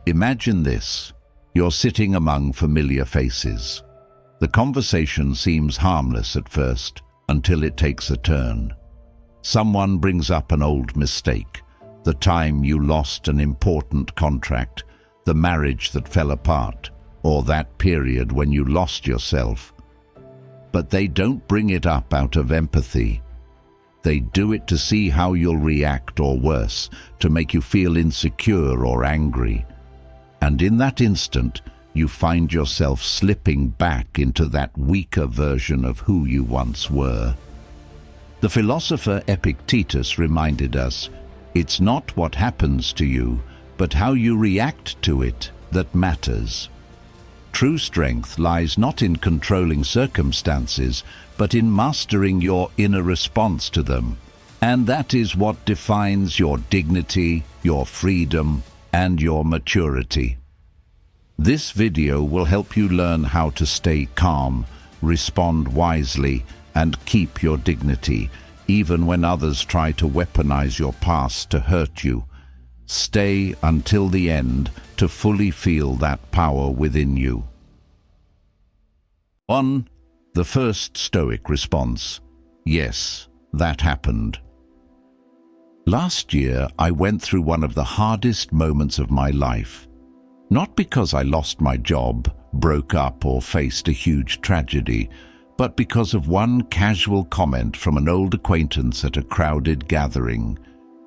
Imagine this. You're sitting among familiar faces. The conversation seems harmless at first, until it takes a turn. Someone brings up an old mistake, the time you lost an important contract, the marriage that fell apart, or that period when you lost yourself. But they don't bring it up out of empathy. They do it to see how you'll react, or worse, to make you feel insecure or angry. And in that instant, you find yourself slipping back into that weaker version of who you once were. The philosopher Epictetus reminded us, it's not what happens to you, but how you react to it that matters. True strength lies not in controlling circumstances, but in mastering your inner response to them. And that is what defines your dignity, your freedom, and your maturity. This video will help you learn how to stay calm, respond wisely, and keep your dignity, even when others try to weaponize your past to hurt you. Stay until the end to fully feel that power within you. 1. The first Stoic response. Yes, that happened. Last year, I went through one of the hardest moments of my life. Not because I lost my job, broke up, or faced a huge tragedy, but because of one casual comment from an old acquaintance at a crowded gathering.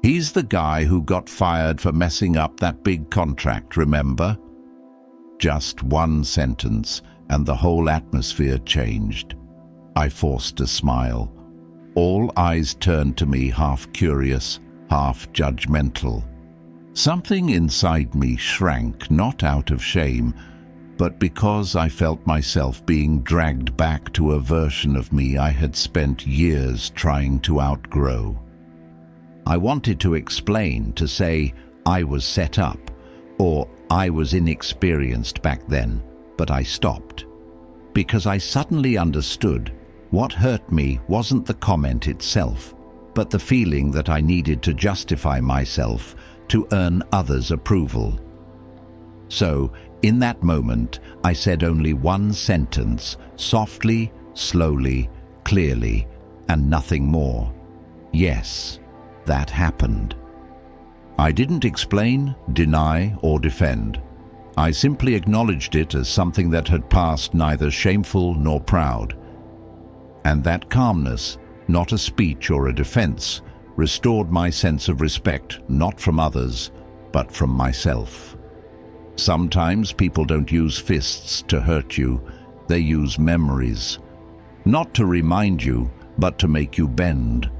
He's the guy who got fired for messing up that big contract, remember? Just one sentence, and the whole atmosphere changed. I forced a smile. All eyes turned to me, half curious, half judgmental. Something inside me shrank, not out of shame, but because I felt myself being dragged back to a version of me I had spent years trying to outgrow. I wanted to explain, to say I was set up, or I was inexperienced back then, but I stopped. Because I suddenly understood what hurt me wasn't the comment itself, but the feeling that I needed to justify myself to earn others' approval. So, in that moment, I said only one sentence, softly, slowly, clearly, and nothing more. Yes, that happened. I didn't explain, deny, or defend. I simply acknowledged it as something that had passed, neither shameful nor proud. And that calmness, not a speech or a defense, restored my sense of respect, not from others, but from myself. Sometimes people don't use fists to hurt you, they use memories. Not to remind you, but to make you bend.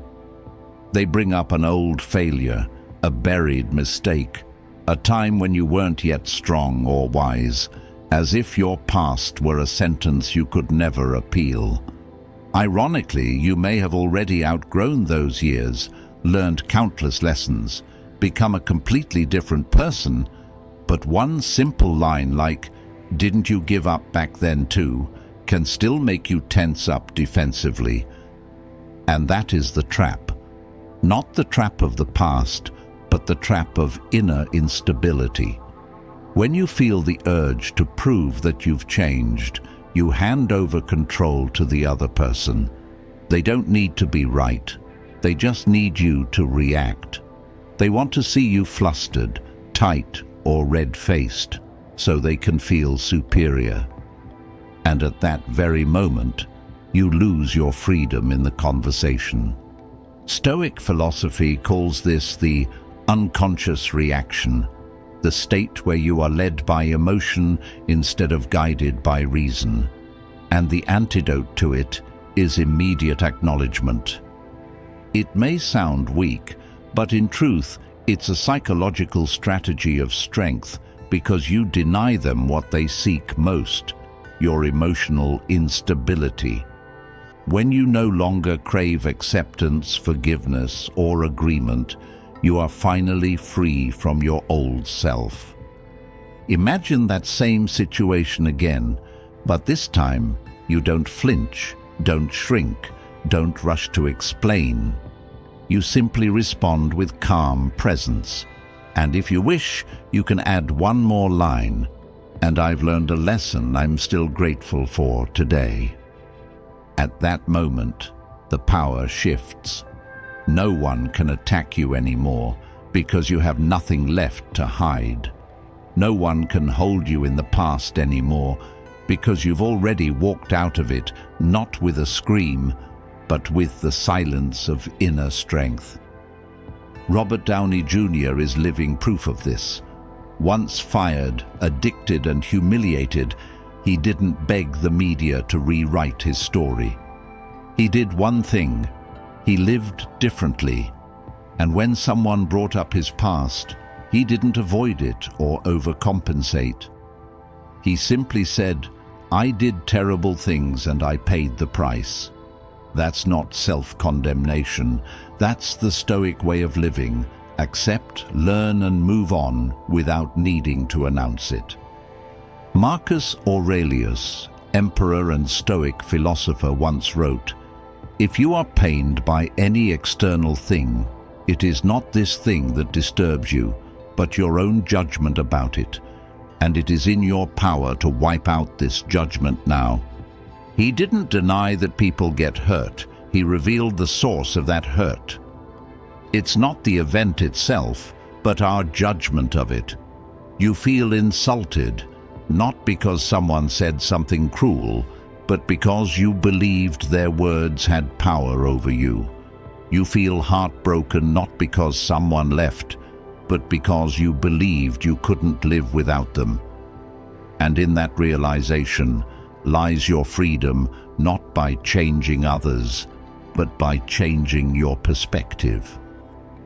They bring up an old failure, a buried mistake, a time when you weren't yet strong or wise, as if your past were a sentence you could never appeal. Ironically, you may have already outgrown those years, learned countless lessons, become a completely different person, but one simple line like, "Didn't you give up back then too?" can still make you tense up defensively. And that is the trap. Not the trap of the past, but the trap of inner instability. When you feel the urge to prove that you've changed, you hand over control to the other person. They don't need to be right. They just need you to react. They want to see you flustered, tight, or red-faced, so they can feel superior. And at that very moment, you lose your freedom in the conversation. Stoic philosophy calls this the unconscious reaction, the state where you are led by emotion instead of guided by reason. And the antidote to it is immediate acknowledgement. It may sound weak, but in truth, it's a psychological strategy of strength because you deny them what they seek most, your emotional instability. When you no longer crave acceptance, forgiveness, or agreement, you are finally free from your old self. Imagine that same situation again, but this time you don't flinch, don't shrink, don't rush to explain. You simply respond with calm presence, And if you wish, you can add one more line, and I've learned a lesson I'm still grateful for today. At that moment, the power shifts. No one can attack you anymore because you have nothing left to hide. No one can hold you in the past anymore because you've already walked out of it, not with a scream, but with the silence of inner strength. Robert Downey Jr. is living proof of this. Once fired, addicted and humiliated, he didn't beg the media to rewrite his story. He did one thing. He lived differently. And when someone brought up his past, he didn't avoid it or overcompensate. He simply said, "I did terrible things and I paid the price." That's not self-condemnation. That's the Stoic way of living. Accept, learn, and move on without needing to announce it. Marcus Aurelius, emperor and Stoic philosopher, once wrote, "If you are pained by any external thing, it is not this thing that disturbs you, but your own judgment about it, and it is in your power to wipe out this judgment now." He didn't deny that people get hurt. He revealed the source of that hurt. It's not the event itself, but our judgment of it. You feel insulted, not because someone said something cruel, but because you believed their words had power over you. You feel heartbroken not because someone left, but because you believed you couldn't live without them. And in that realization lies your freedom, not by changing others, but by changing your perspective.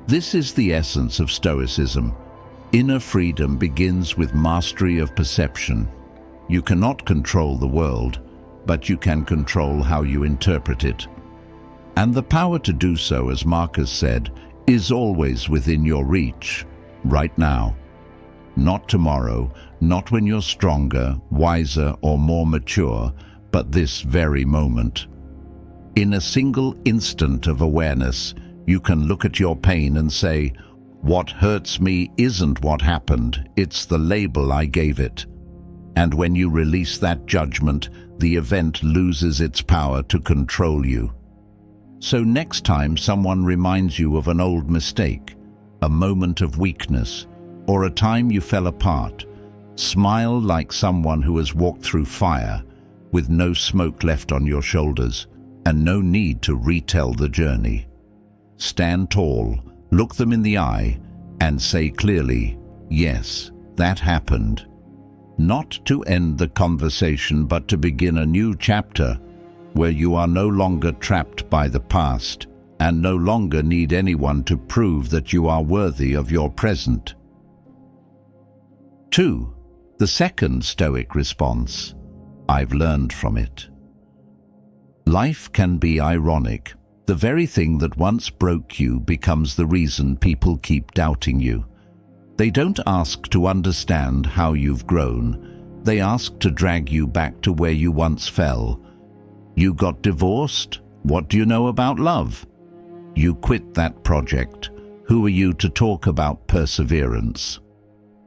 This is the essence of Stoicism. Inner freedom begins with mastery of perception. You cannot control the world, but you can control how you interpret it. And the power to do so, as Marcus said, is always within your reach, right now. Not tomorrow, not when you're stronger, wiser, or more mature, but this very moment. In a single instant of awareness, you can look at your pain and say, "What hurts me isn't what happened, it's the label I gave it." And when you release that judgment, the event loses its power to control you. So next time someone reminds you of an old mistake, a moment of weakness, or a time you fell apart, smile like someone who has walked through fire with no smoke left on your shoulders and no need to retell the journey. Stand tall, look them in the eye, and say clearly, "Yes, that happened." Not to end the conversation, but to begin a new chapter where you are no longer trapped by the past and no longer need anyone to prove that you are worthy of your present. 2. The second Stoic response: I've learned from it. Life can be ironic. The very thing that once broke you becomes the reason people keep doubting you. They don't ask to understand how you've grown. They ask to drag you back to where you once fell. You got divorced? What do you know about love? You quit that project. Who are you to talk about perseverance?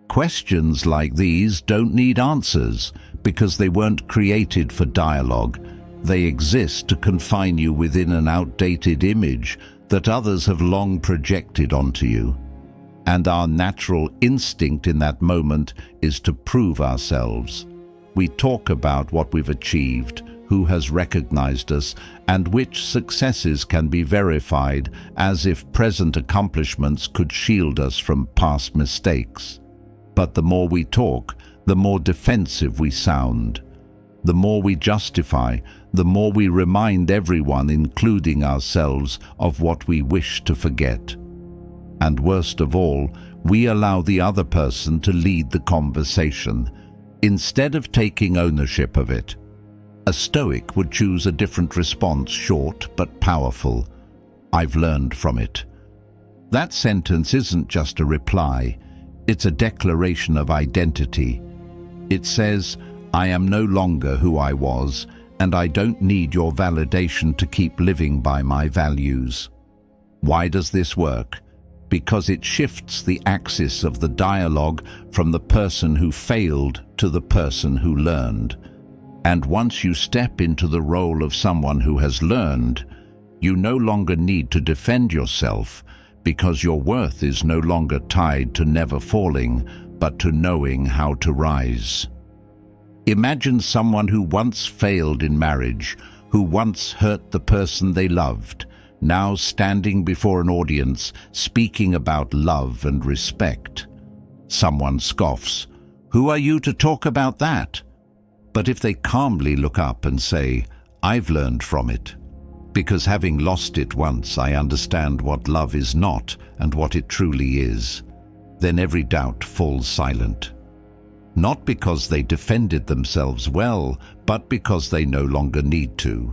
Questions like these don't need answers because they weren't created for dialogue. They exist to confine you within an outdated image that others have long projected onto you. And our natural instinct in that moment is to prove ourselves. We talk about what we've achieved, who has recognized us, and which successes can be verified, as if present accomplishments could shield us from past mistakes. But the more we talk, the more defensive we sound. The more we justify, the more we remind everyone, including ourselves, of what we wish to forget. And worst of all, we allow the other person to lead the conversation, instead of taking ownership of it. A Stoic would choose a different response, short but powerful. I've learned from it. That sentence isn't just a reply, it's a declaration of identity. It says, I am no longer who I was, and I don't need your validation to keep living by my values. Why does this work? because it shifts the axis of the dialogue from the person who failed to the person who learned. And once you step into the role of someone who has learned, you no longer need to defend yourself, because your worth is no longer tied to never falling, but to knowing how to rise. Imagine someone who once failed in marriage, who once hurt the person they loved, now standing before an audience speaking about love and respect. Someone scoffs, "Who are you to talk about that?" But if they calmly look up and say, "I've learned from it, because having lost it once, I understand what love is not and what it truly is," then every doubt falls silent. Not because they defended themselves well, but because they no longer need to.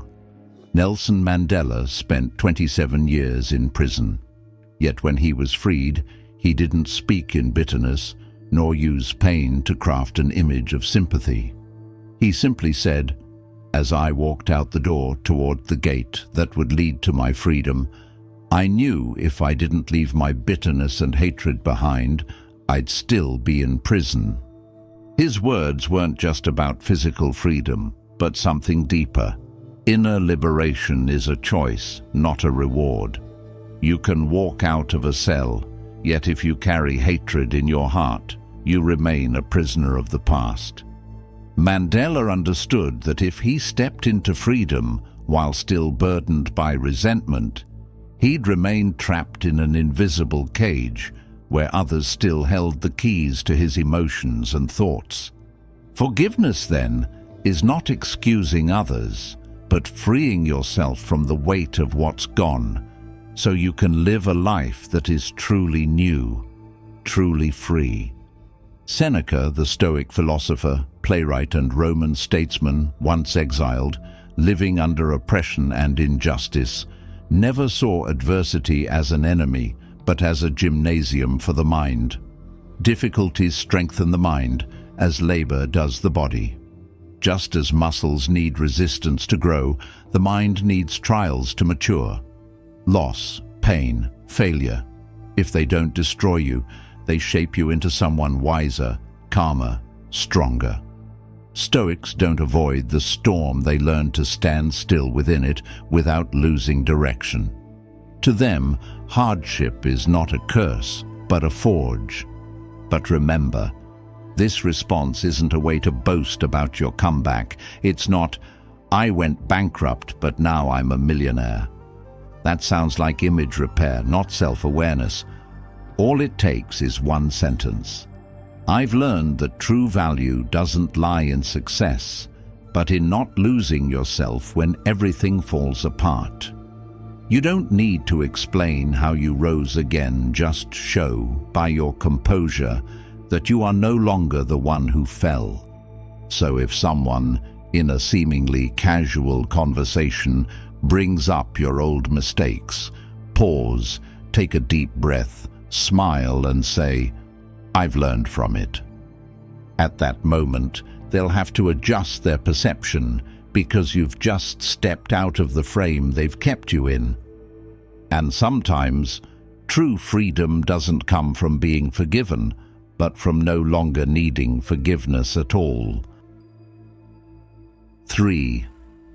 Nelson Mandela spent 27 years in prison. Yet when he was freed, he didn't speak in bitterness, nor use pain to craft an image of sympathy. He simply said, "As I walked out the door toward the gate that would lead to my freedom, I knew if I didn't leave my bitterness and hatred behind, I'd still be in prison." His words weren't just about physical freedom, but something deeper. Inner liberation is a choice, not a reward. You can walk out of a cell, yet if you carry hatred in your heart, you remain a prisoner of the past. Mandela understood that if he stepped into freedom while still burdened by resentment, he'd remain trapped in an invisible cage where others still held the keys to his emotions and thoughts. Forgiveness, then, is not excusing others, but freeing yourself from the weight of what's gone, so you can live a life that is truly new, truly free. Seneca, the Stoic philosopher, playwright and Roman statesman, once exiled, living under oppression and injustice, never saw adversity as an enemy, but as a gymnasium for the mind. Difficulties strengthen the mind, as labor does the body. Just as muscles need resistance to grow, the mind needs trials to mature. Loss, pain, failure. If they don't destroy you, they shape you into someone wiser, calmer, stronger. Stoics don't avoid the storm, they learn to stand still within it without losing direction. To them, hardship is not a curse, but a forge. But remember, this response isn't a way to boast about your comeback. It's not, "I went bankrupt, but now I'm a millionaire." That sounds like image repair, not self-awareness. All it takes is one sentence. "I've learned that true value doesn't lie in success, but in not losing yourself when everything falls apart." You don't need to explain how you rose again, just show, by your composure, that you are no longer the one who fell. So if someone, in a seemingly casual conversation, brings up your old mistakes, pause, take a deep breath, smile and say, "I've learned from it." At that moment, they'll have to adjust their perception because you've just stepped out of the frame they've kept you in. And sometimes, true freedom doesn't come from being forgiven, but from no longer needing forgiveness at all. 3.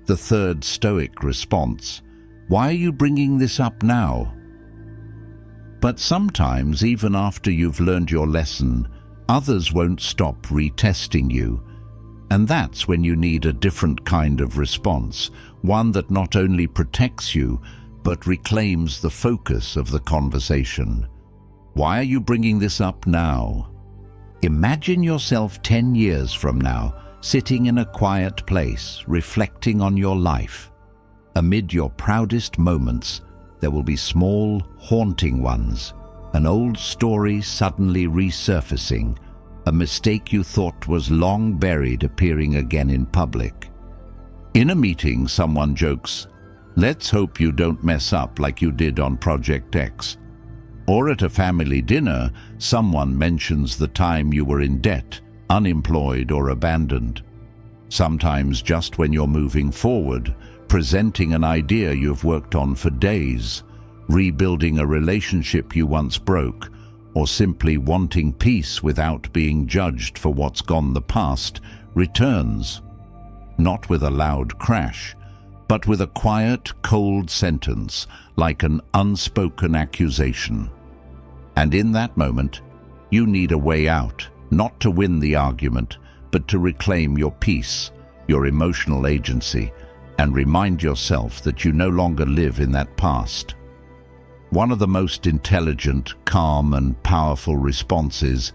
The third Stoic response. Why are you bringing this up now? But sometimes, even after you've learned your lesson, others won't stop retesting you. And that's when you need a different kind of response, one that not only protects you, but reclaims the focus of the conversation. Why are you bringing this up now? Imagine yourself 10 years from now, sitting in a quiet place, reflecting on your life. Amid your proudest moments, there will be small, haunting ones, an old story suddenly resurfacing, a mistake you thought was long buried appearing again in public. In a meeting, someone jokes, "Let's hope you don't mess up like you did on Project X." Or at a family dinner, someone mentions the time you were in debt, unemployed or abandoned. Sometimes just when you're moving forward, presenting an idea you've worked on for days, rebuilding a relationship you once broke, or simply wanting peace without being judged for what's gone the past, returns, not with a loud crash, but with a quiet, cold sentence, like an unspoken accusation. And in that moment, you need a way out, not to win the argument, but to reclaim your peace, your emotional agency, and remind yourself that you no longer live in that past. One of the most intelligent, calm, and powerful responses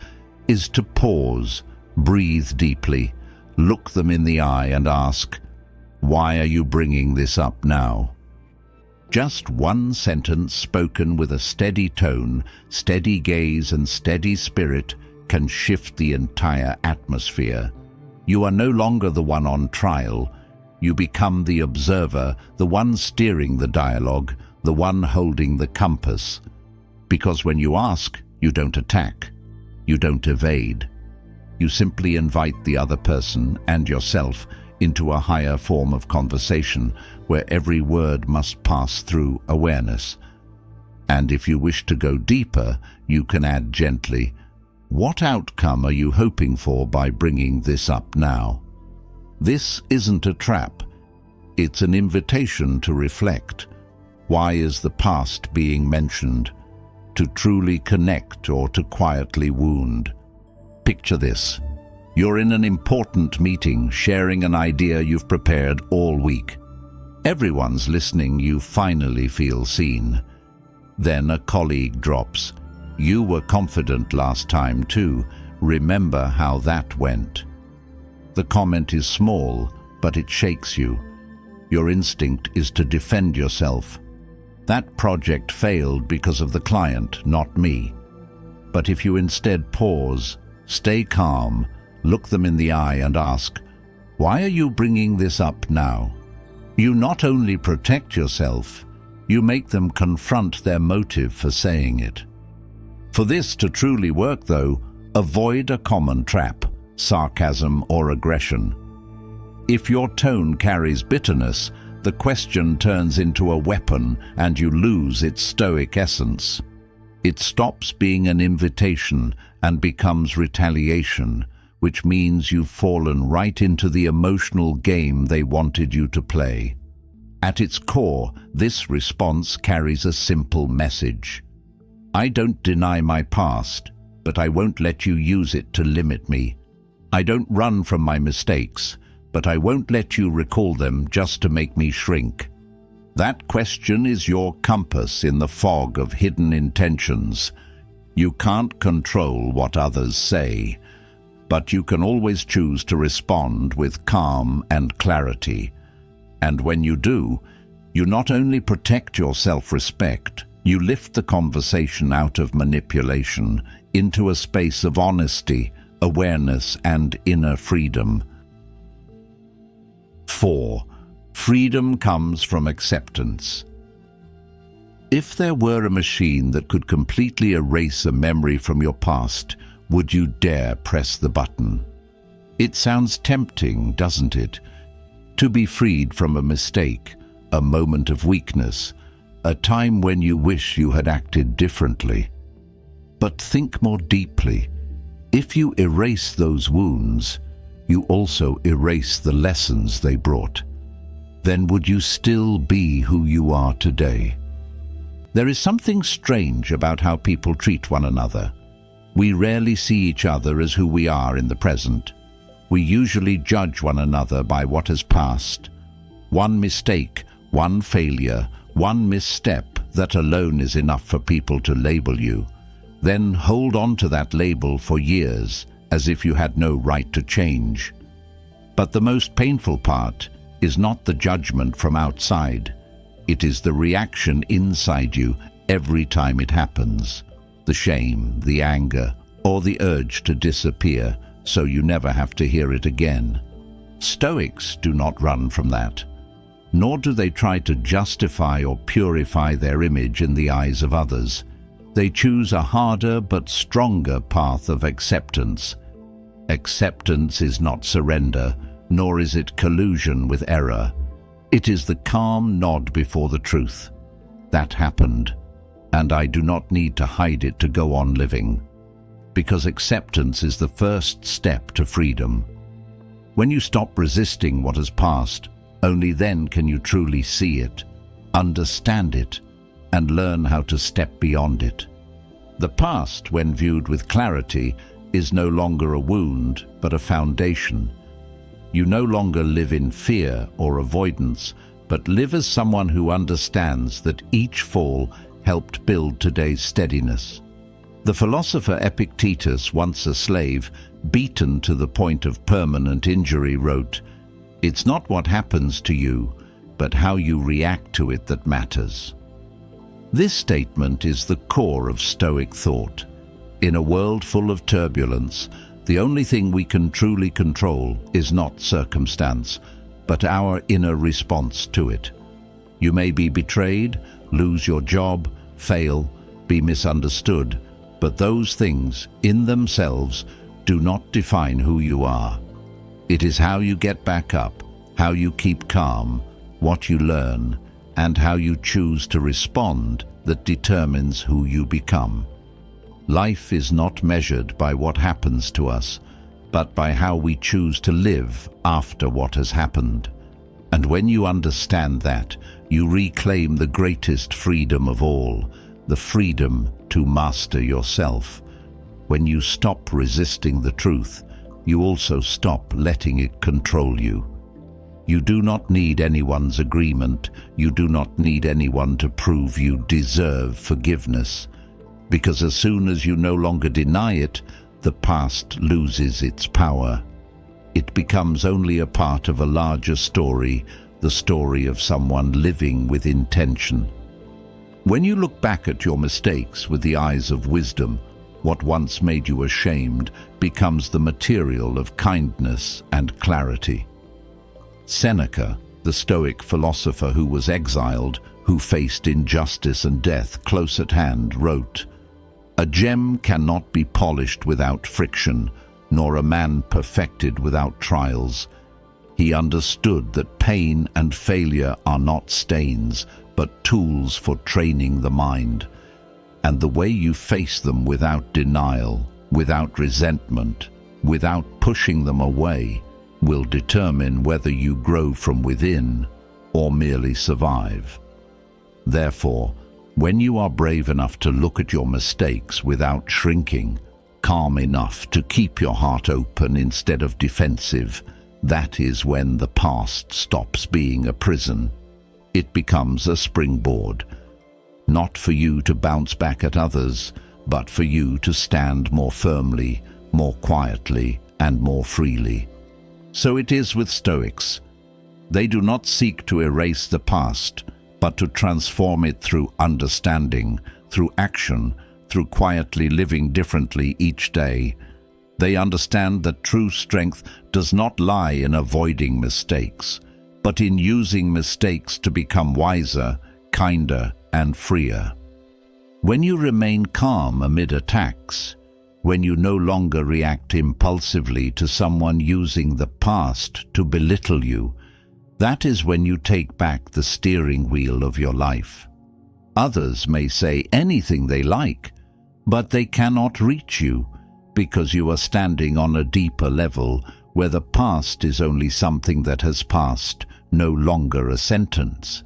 is to pause, breathe deeply, look them in the eye and ask, "Why are you bringing this up now?" Just one sentence spoken with a steady tone, steady gaze, and steady spirit can shift the entire atmosphere. You are no longer the one on trial. You become the observer, the one steering the dialogue, the one holding the compass. Because when you ask, you don't attack. You don't evade. You simply invite the other person and yourself into a higher form of conversation where every word must pass through awareness. And if you wish to go deeper, you can add gently, "What outcome are you hoping for by bringing this up now?" This isn't a trap. It's an invitation to reflect. Why is the past being mentioned? To truly connect or to quietly wound? Picture this. You're in an important meeting, sharing an idea you've prepared all week. Everyone's listening, you finally feel seen. Then a colleague drops, "You were confident last time too. Remember how that went." The comment is small, but it shakes you. Your instinct is to defend yourself. That project failed because of the client, not me. But if you instead pause, stay calm, look them in the eye and ask, "Why are you bringing this up now?" You not only protect yourself, you make them confront their motive for saying it. For this to truly work, though, avoid a common trap, sarcasm or aggression. If your tone carries bitterness, the question turns into a weapon and you lose its stoic essence. It stops being an invitation and becomes retaliation, which means you've fallen right into the emotional game they wanted you to play. At its core, this response carries a simple message. I don't deny my past, but I won't let you use it to limit me. I don't run from my mistakes, but I won't let you recall them just to make me shrink. That question is your compass in the fog of hidden intentions. You can't control what others say, but you can always choose to respond with calm and clarity. And when you do, you not only protect your self-respect, you lift the conversation out of manipulation into a space of honesty, awareness, and inner freedom. 4. Freedom comes from acceptance. If there were a machine that could completely erase a memory from your past, would you dare press the button? It sounds tempting, doesn't it? To be freed from a mistake, a moment of weakness, a time when you wish you had acted differently. But think more deeply. If you erase those wounds, you also erase the lessons they brought. Then would you still be who you are today? There is something strange about how people treat one another. We rarely see each other as who we are in the present. We usually judge one another by what has passed. One mistake, one failure, one misstep, that alone is enough for people to label you. Then hold on to that label for years, as if you had no right to change. But the most painful part is not the judgment from outside. It is the reaction inside you every time it happens. The shame, the anger, or the urge to disappear so you never have to hear it again. Stoics do not run from that, nor do they try to justify or purify their image in the eyes of others. They choose a harder but stronger path of acceptance. Acceptance is not surrender, nor is it collusion with error. It is the calm nod before the truth. That happened. and I do not need to hide it to go on living, because acceptance is the first step to freedom. When you stop resisting what has passed, only then can you truly see it, understand it, and learn how to step beyond it. The past, when viewed with clarity, is no longer a wound, but a foundation. You no longer live in fear or avoidance, but live as someone who understands that each fall helped build today's steadiness. The philosopher Epictetus, once a slave, beaten to the point of permanent injury, wrote, "It's not what happens to you, but how you react to it that matters." This statement is the core of Stoic thought. In a world full of turbulence, the only thing we can truly control is not circumstance, but our inner response to it. You may be betrayed, lose your job, fail, be misunderstood, but those things, in themselves, do not define who you are. It is how you get back up, how you keep calm, what you learn, and how you choose to respond that determines who you become. Life is not measured by what happens to us, but by how we choose to live after what has happened. And when you understand that, you reclaim the greatest freedom of all, the freedom to master yourself. When you stop resisting the truth, you also stop letting it control you. You do not need anyone's agreement. You do not need anyone to prove you deserve forgiveness. Because as soon as you no longer deny it, the past loses its power. It becomes only a part of a larger story, the story of someone living with intention. When you look back at your mistakes with the eyes of wisdom, what once made you ashamed becomes the material of kindness and clarity. Seneca, the Stoic philosopher who was exiled, who faced injustice and death close at hand, wrote, "A gem cannot be polished without friction, nor a man perfected without trials." He understood that pain and failure are not stains, but tools for training the mind. And the way you face them without denial, without resentment, without pushing them away, will determine whether you grow from within or merely survive. Therefore, when you are brave enough to look at your mistakes without shrinking, calm enough to keep your heart open instead of defensive, that is when the past stops being a prison. It becomes a springboard, not for you to bounce back at others, but for you to stand more firmly, more quietly, and more freely. So it is with Stoics. They do not seek to erase the past, but to transform it through understanding, through action, through quietly living differently each day. They understand that true strength does not lie in avoiding mistakes, but in using mistakes to become wiser, kinder, and freer. When you remain calm amid attacks, when you no longer react impulsively to someone using the past to belittle you, that is when you take back the steering wheel of your life. Others may say anything they like, but they cannot reach you because you are standing on a deeper level where the past is only something that has passed, no longer a sentence.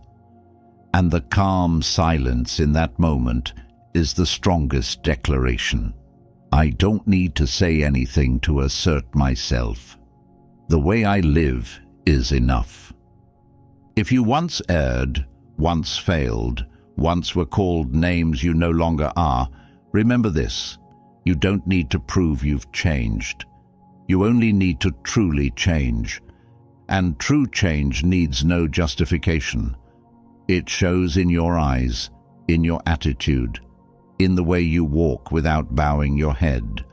And the calm silence in that moment is the strongest declaration. I don't need to say anything to assert myself. The way I live is enough. If you once erred, once failed, once were called names you no longer are, remember this: you don't need to prove you've changed. You only need to truly change. And true change needs no justification. It shows in your eyes, in your attitude, in the way you walk without bowing your head.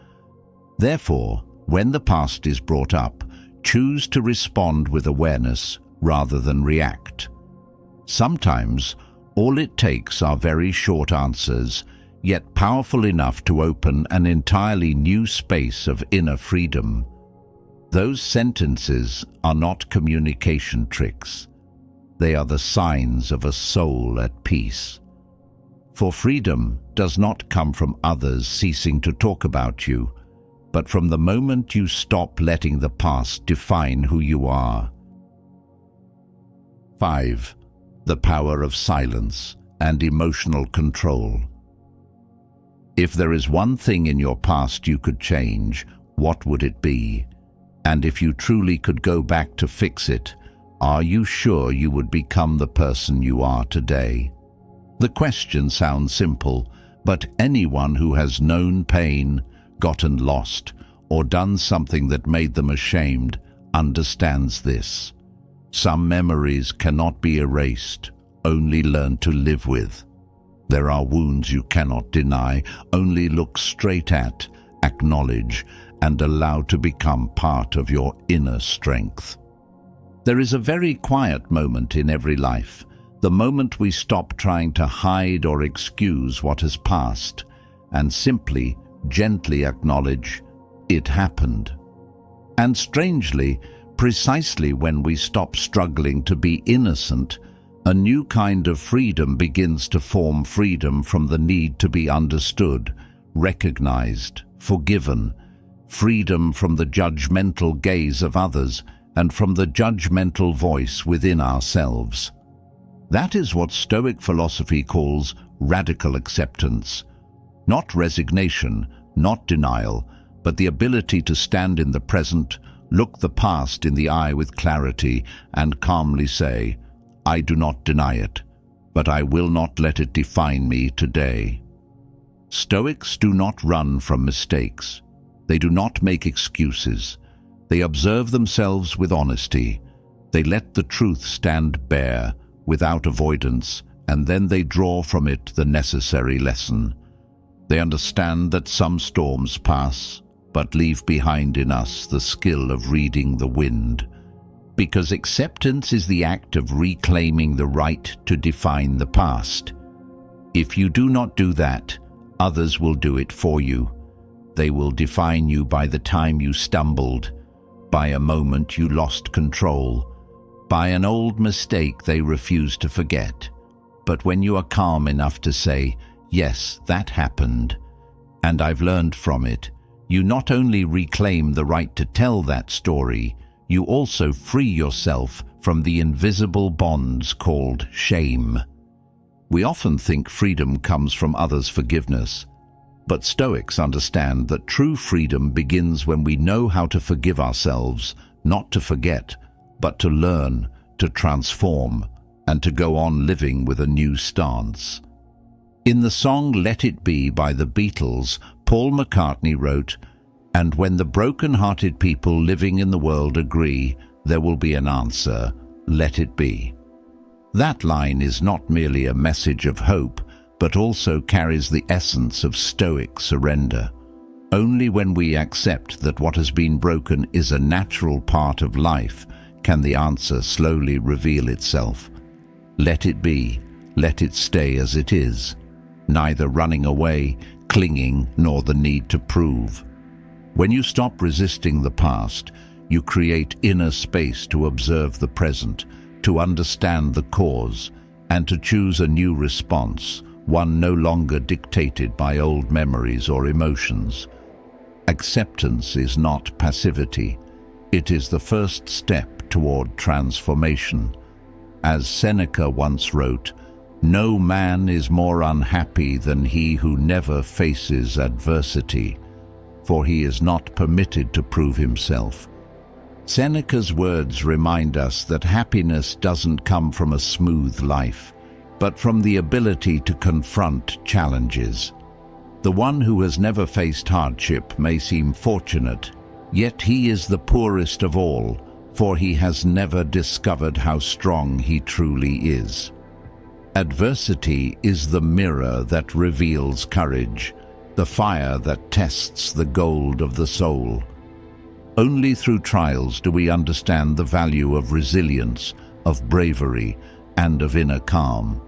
Therefore, when the past is brought up, choose to respond with awareness rather than react. Sometimes, all it takes are very short answers, yet powerful enough to open an entirely new space of inner freedom. Those sentences are not communication tricks. They are the signs of a soul at peace. For freedom does not come from others ceasing to talk about you, but from the moment you stop letting the past define who you are. 5. The power of silence and emotional control. If there is one thing in your past you could change, what would it be? And if you truly could go back to fix it, are you sure you would become the person you are today? The question sounds simple, but anyone who has known pain, gotten lost, or done something that made them ashamed understands this. Some memories cannot be erased, only learned to live with. There are wounds you cannot deny, only look straight at, acknowledge, and allow to become part of your inner strength. There is a very quiet moment in every life, the moment we stop trying to hide or excuse what has passed, and simply, gently acknowledge, it happened. And strangely, precisely when we stop struggling to be innocent, a new kind of freedom begins to form, freedom from the need to be understood, recognized, forgiven, freedom from the judgmental gaze of others and from the judgmental voice within ourselves. That is what Stoic philosophy calls radical acceptance. Not resignation, not denial, but the ability to stand in the present, look the past in the eye with clarity, and calmly say, I do not deny it, but I will not let it define me today. Stoics do not run from mistakes. They do not make excuses. They observe themselves with honesty. They let the truth stand bare, without avoidance, and then they draw from it the necessary lesson. They understand that some storms pass, but leave behind in us the skill of reading the wind. Because acceptance is the act of reclaiming the right to define the past. If you do not do that, others will do it for you. They will define you by the time you stumbled, by a moment you lost control, by an old mistake they refuse to forget. But when you are calm enough to say, yes, that happened, and I've learned from it, you not only reclaim the right to tell that story, you also free yourself from the invisible bonds called shame. We often think freedom comes from others' forgiveness, but Stoics understand that true freedom begins when we know how to forgive ourselves, not to forget, but to learn, to transform, and to go on living with a new stance. In the song Let It Be by the Beatles, Paul McCartney wrote, "And when the broken-hearted people living in the world agree, there will be an answer, let it be." That line is not merely a message of hope, but also carries the essence of Stoic surrender. Only when we accept that what has been broken is a natural part of life can the answer slowly reveal itself. Let it be, let it stay as it is, neither running away, clinging, nor the need to prove. When you stop resisting the past, you create inner space to observe the present, to understand the cause, and to choose a new response, one no longer dictated by old memories or emotions. Acceptance is not passivity. It is the first step toward transformation. As Seneca once wrote, "No man is more unhappy than he who never faces adversity, for he is not permitted to prove himself." Seneca's words remind us that happiness doesn't come from a smooth life, but from the ability to confront challenges. The one who has never faced hardship may seem fortunate, yet he is the poorest of all, for he has never discovered how strong he truly is. Adversity is the mirror that reveals courage, the fire that tests the gold of the soul. Only through trials do we understand the value of resilience, of bravery, and of inner calm.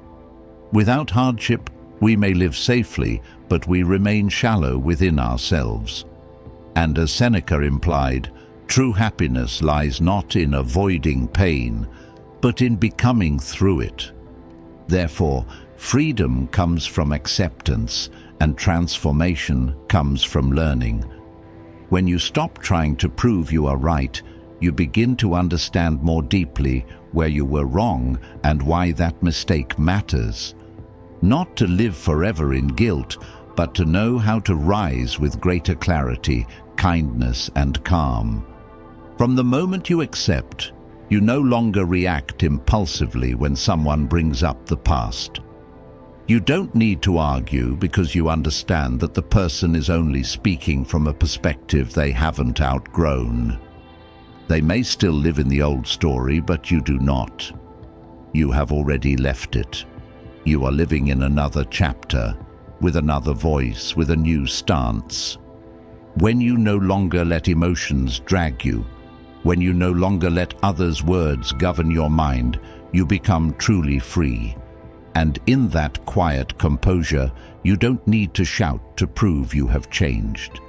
Without hardship, we may live safely, but we remain shallow within ourselves. And as Seneca implied, true happiness lies not in avoiding pain, but in becoming through it. Therefore, Freedom comes from acceptance, and transformation comes from learning. When you stop trying to prove you are right, you begin to understand more deeply where you were wrong and why that mistake matters. Not to live forever in guilt, but to know how to rise with greater clarity, kindness, and calm. From the moment you accept, you no longer react impulsively when someone brings up the past. You don't need to argue because you understand that the person is only speaking from a perspective they haven't outgrown. They may still live in the old story, but you do not. You have already left it. You are living in another chapter, with another voice, with a new stance. When you no longer let emotions drag you, when you no longer let others' words govern your mind, you become truly free. And in that quiet composure, you don't need to shout to prove you have changed.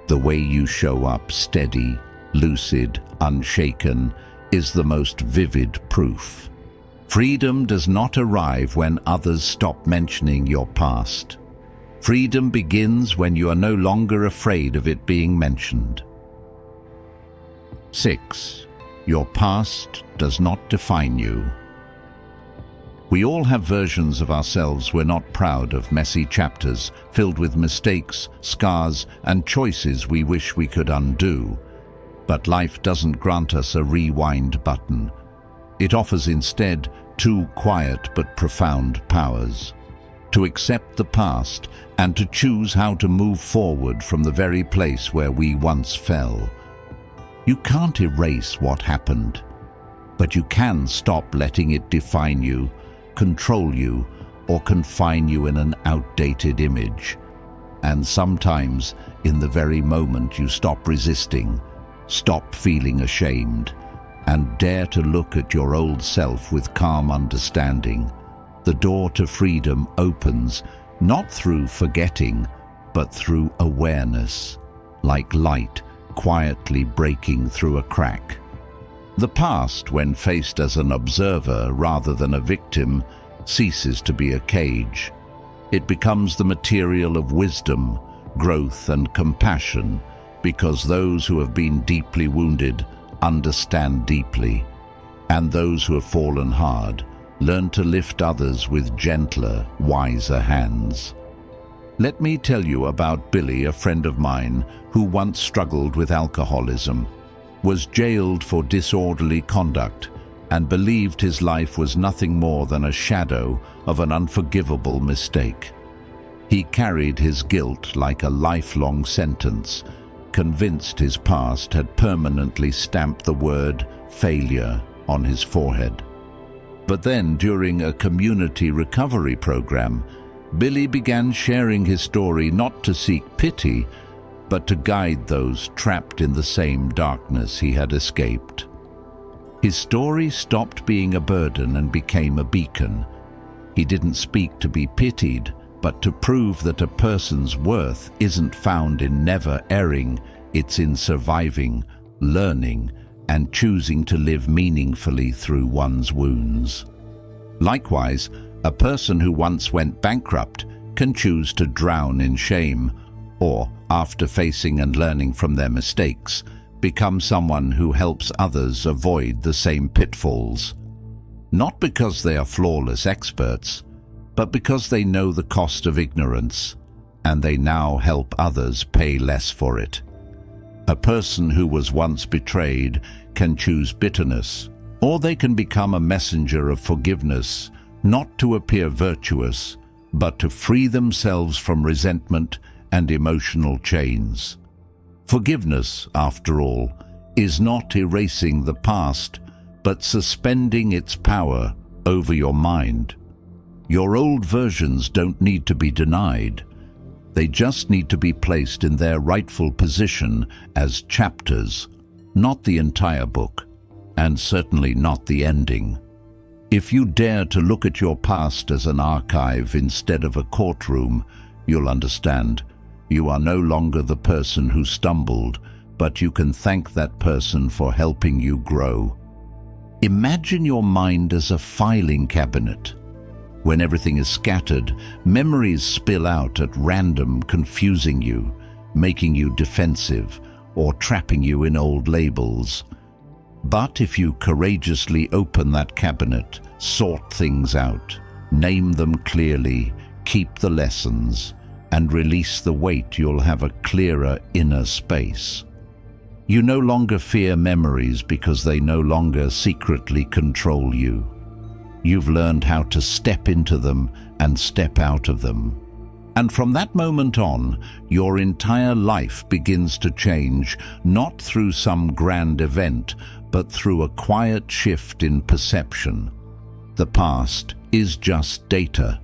The way you show up steady, lucid, unshaken, is the most vivid proof. Freedom does not arrive when others stop mentioning your past. Freedom begins when you are no longer afraid of it being mentioned. 6. Your past does not define you. We all have versions of ourselves we're not proud of, messy chapters filled with mistakes, scars, and choices we wish we could undo. But life doesn't grant us a rewind button. It offers instead two quiet but profound powers: to accept the past and to choose how to move forward from the very place where we once fell. You can't erase what happened, but you can stop letting it define you, control you, or confine you in an outdated image. And sometimes, in the very moment you stop resisting, stop feeling ashamed, and dare to look at your old self with calm understanding, the door to freedom opens, not through forgetting, but through awareness, like light quietly breaking through a crack. The past, when faced as an observer rather than a victim, ceases to be a cage. It becomes the material of wisdom, growth, and compassion, because those who have been deeply wounded understand deeply, and those who have fallen hard learn to lift others with gentler, wiser hands. Let me tell you about Billy, a friend of mine who once struggled with alcoholism, was jailed for disorderly conduct, and believed his life was nothing more than a shadow of an unforgivable mistake. He carried his guilt like a lifelong sentence, convinced his past had permanently stamped the word failure on his forehead. But then, during a community recovery program, Billy began sharing his story not to seek pity, but to guide those trapped in the same darkness he had escaped. His story stopped being a burden and became a beacon. He didn't speak to be pitied, but to prove that a person's worth isn't found in never erring, it's in surviving, learning, and choosing to live meaningfully through one's wounds. Likewise, a person who once went bankrupt can choose to drown in shame, or, after facing and learning from their mistakes, become someone who helps others avoid the same pitfalls. Not because they are flawless experts, but because they know the cost of ignorance, and they now help others pay less for it. A person who was once betrayed can choose bitterness, or they can become a messenger of forgiveness, not to appear virtuous, but to free themselves from resentment and emotional chains. Forgiveness, after all, is not erasing the past, but suspending its power over your mind. Your old versions don't need to be denied. They just need to be placed in their rightful position as chapters, not the entire book, and certainly not the ending. If you dare to look at your past as an archive instead of a courtroom, you'll understand. You are no longer the person who stumbled, but you can thank that person for helping you grow. Imagine your mind as a filing cabinet, When everything is scattered, memories spill out at random, confusing you, making you defensive, or trapping you in old labels. But if you courageously open that cabinet, sort things out, name them clearly, keep the lessons, and release the weight, you'll have a clearer inner space. You no longer fear memories because they no longer secretly control you. You've learned how to step into them and step out of them. And from that moment on, your entire life begins to change, not through some grand event, but through a quiet shift in perception. The past is just data.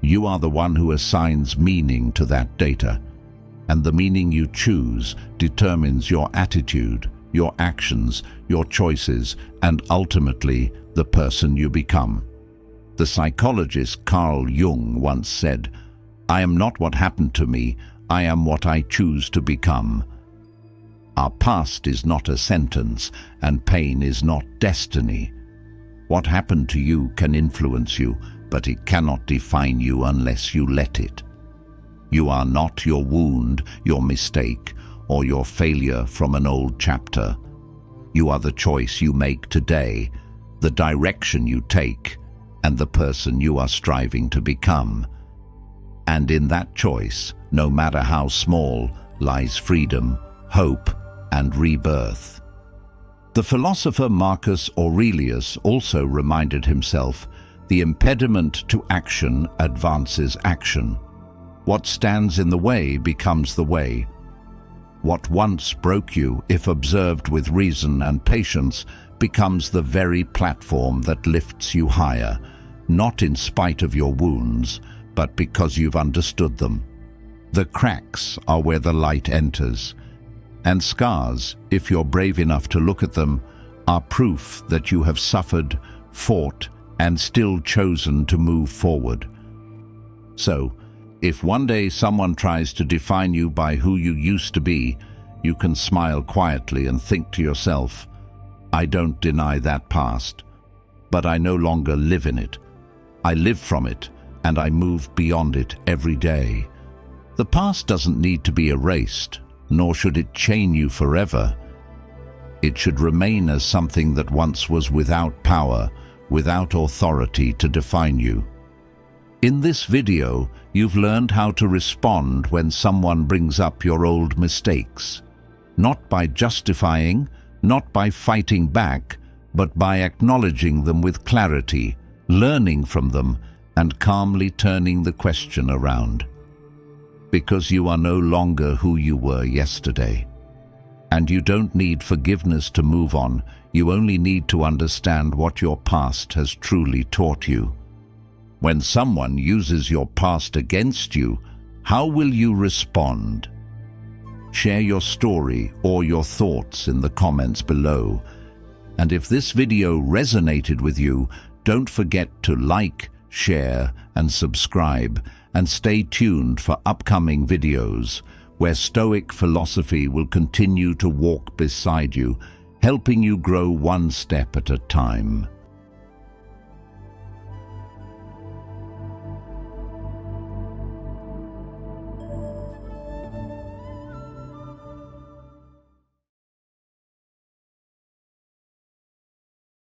You are the one who assigns meaning to that data, and the meaning you choose determines your attitude, your actions, your choices, and ultimately the person you become. The psychologist Carl Jung once said, "I am not what happened to me, I am what I choose to become." Our past is not a sentence, and pain is not destiny. What happened to you can influence you, but it cannot define you unless you let it. You are not your wound, your mistake, or your failure from an old chapter. You are the choice you make today, the direction you take, and the person you are striving to become. And in that choice, no matter how small, lies freedom, hope, and rebirth. The philosopher Marcus Aurelius also reminded himself, the impediment to action advances action. What stands in the way becomes the way. What once broke you, if observed with reason and patience, becomes the very platform that lifts you higher, not in spite of your wounds, but because you've understood them. The cracks are where the light enters, and scars, if you're brave enough to look at them, are proof that you have suffered, fought, and still chosen to move forward. So, if one day someone tries to define you by who you used to be, you can smile quietly and think to yourself, I don't deny that past, but I no longer live in it. I live from it, and I move beyond it every day. The past doesn't need to be erased, nor should it chain you forever. It should remain as something that once was without power, without authority to define you. In this video, you've learned how to respond when someone brings up your old mistakes. Not by justifying, not by fighting back, but by acknowledging them with clarity, learning from them, and calmly turning the question around. Because you are no longer who you were yesterday. And you don't need forgiveness to move on, you only need to understand what your past has truly taught you. When someone uses your past against you, how will you respond? Share your story or your thoughts in the comments below. And if this video resonated with you, don't forget to like, share, and subscribe, and stay tuned for upcoming videos where Stoic philosophy will continue to walk beside you, helping you grow one step at a time.